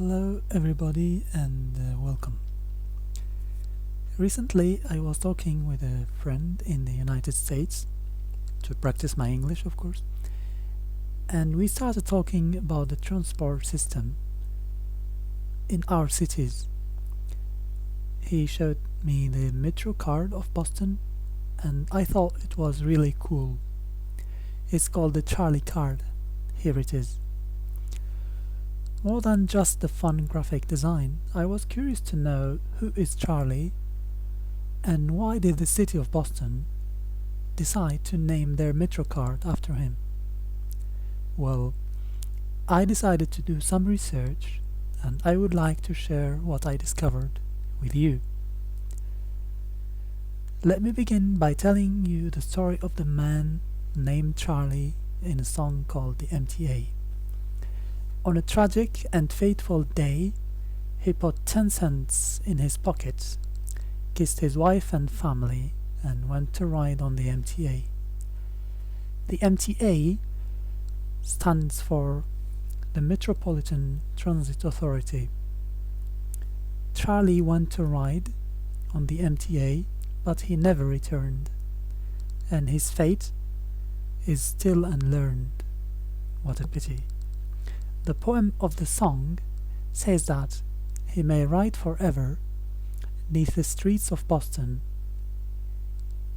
Hello, everybody, and welcome. Recently, I was talking with a friend in the United States to practice my English, of course, and we started talking about the transport system in our cities. He showed me the Metro card of Boston, and I thought it was really cool. It's called the Charlie card. Here it is. More than just the fun graphic design, I was curious to know who is Charlie and why did the city of Boston decide to name their Metro card after him. Well, I decided to do some research and I would like to share what I discovered with you. Let me begin by telling you the story of the man named Charlie in a song called the M.T.A. On a tragic and fateful day, he put 10 cents in his pocket, kissed his wife and family, and went to ride on the M.T.A. The M.T.A. stands for the Metropolitan Transit Authority. Charlie went to ride on the M.T.A., but he never returned, and his fate is still unlearned. What a pity. The poem of the song says that he may ride forever neath the streets of Boston.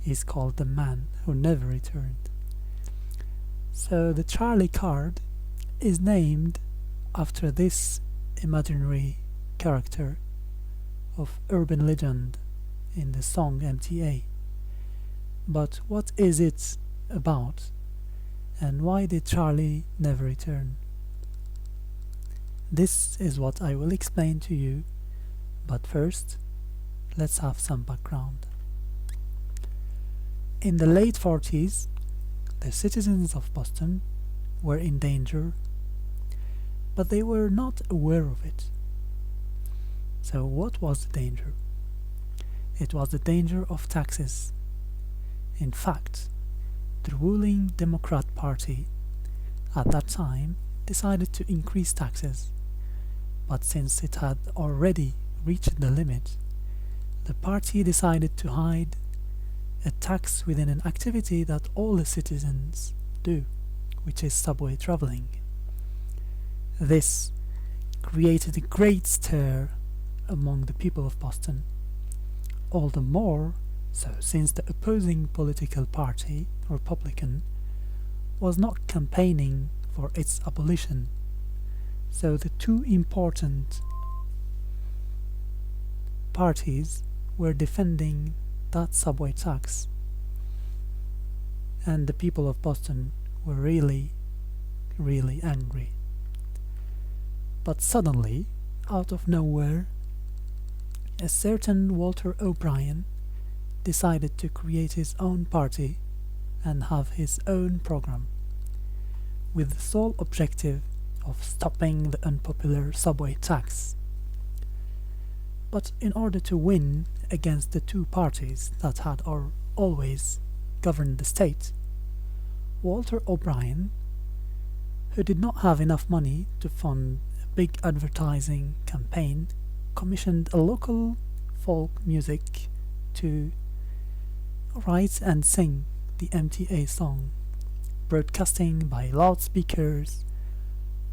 He is called the man who never returned. So the Charlie card is named after this imaginary character of urban legend in the song M.T.A. But what is it about, and why did Charlie never return? This is what I will explain to you, but first, let's have some background. In the late 40s, the citizens of Boston were in danger, but they were not aware of it. So what was the danger? It was the danger of taxes. In fact, the ruling Democrat Party at that time decided to increase taxes, but since it had already reached the limit, the party decided to hide a tax within an activity that all the citizens do, which is subway traveling. This created a great stir among the people of Boston, all the more so since the opposing political party, Republican, was not campaigning for its abolition. So the two important parties were defending that subway tax, and the people of Boston were really angry. But suddenly, out of nowhere, a certain Walter O'Brien decided to create his own party and have his own program, with the sole objective of stopping the unpopular subway tax. But in order to win against the two parties that had always governed the state, Walter O'Brien, who did not have enough money to fund a big advertising campaign, commissioned a local folk music to write and sing the M.T.A. song, broadcasting by loudspeakers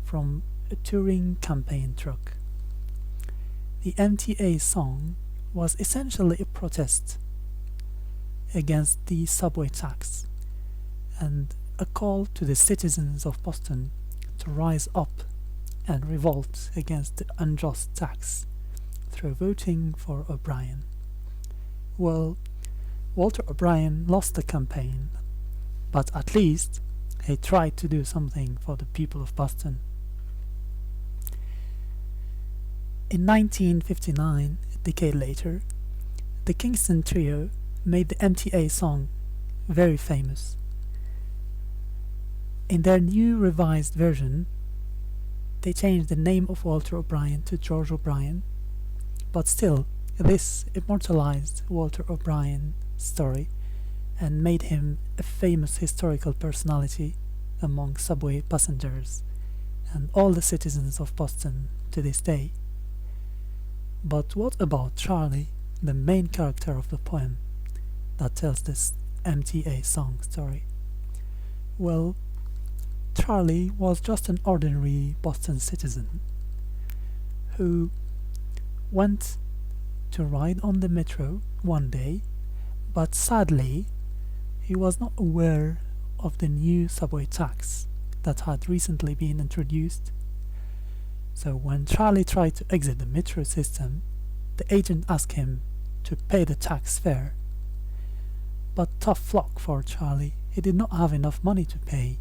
from a touring campaign truck. The M.T.A. song was essentially a protest against the subway tax and a call to the citizens of Boston to rise up and revolt against the unjust tax through voting for O'Brien. Well, Walter O'Brien lost the campaign, but at least he tried to do something for the people of Boston. In 1959, a decade later, the Kingston trio made the M.T.A. song very famous. In their new revised version, they changed the name of Walter O'Brien to George O'Brien, but still, this immortalized Walter O'Brien's story and made him a famous historical personality among subway passengers and all the citizens of Boston to this day. But what about Charlie, the main character of the poem that tells this M.T.A. song story? Well, Charlie was just an ordinary Boston citizen who went to ride on the metro one day, but sadly he was not aware of the new subway tax that had recently been introduced. So when Charlie tried to exit the metro system, the agent asked him to pay the tax fare. But tough luck for Charlie, he did not have enough money to pay.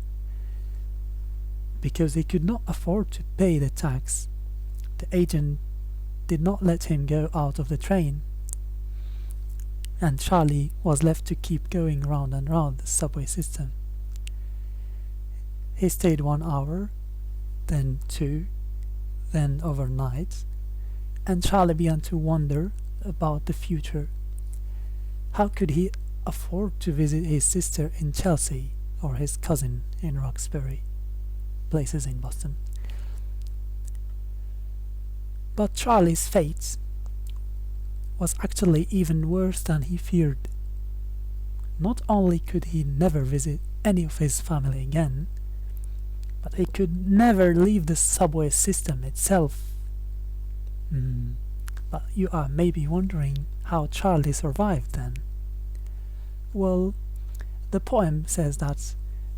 Because he could not afford to pay the tax, the agent did not let him go out of the train, and Charlie was left to keep going round and round the subway system. He stayed 1 hour, then 2, then overnight, and Charlie began to wonder about the future. How could he afford to visit his sister in Chelsea or his cousin in Roxbury, places in Boston? But Charlie's fate was actually even worse than he feared. Not only could he never visit any of his family again, but he could never leave the subway system itself. But you are maybe wondering how Charlie survived then. Well, the poem says that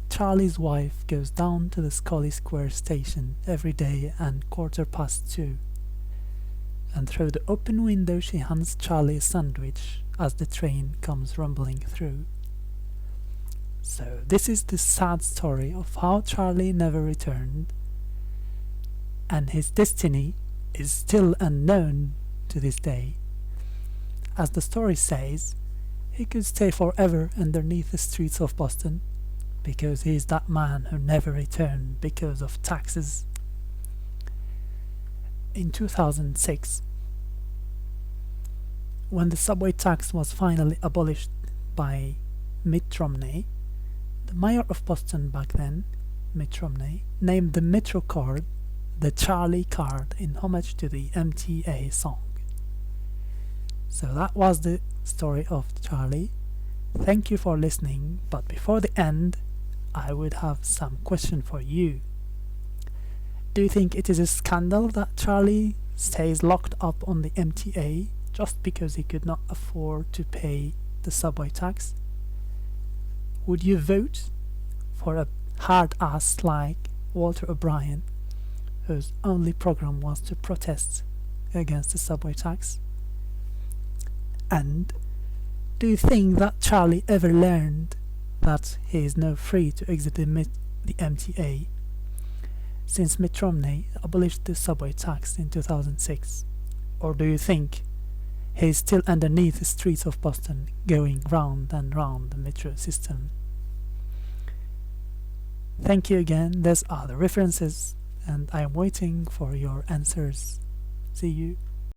Charlie's wife goes down to the Scully Square station every day at 2:15, and through the open window she hands Charlie a sandwich as the train comes rumbling through. So this is the sad story of how Charlie never returned, and his destiny is still unknown to this day. As the story says, he could stay forever underneath the streets of Boston, because he is that man who never returned because of taxes. In 2006, when the subway tax was finally abolished by Mitt Romney, the mayor of Boston back then, Mitt Romney, named the Metro card the Charlie card in homage to the M.T.A. song. So that was the story of Charlie. Thank you for listening, but before the end, I would have some question for you. Do you think it is a scandal that Charlie stays locked up on the M.T.A. just because he could not afford to pay the subway tax? Would you vote for a hard ass like Walter O'Brien, whose only program was to protest against the subway tax? And do you think that Charlie ever learned that he is now free to exit the M.T.A. since Mitt Romney abolished the subway tax in 2006? Or do you think he is still underneath the streets of Boston going round and round the metro system? Thank you again. These are the references, and I am waiting for your answers. See you.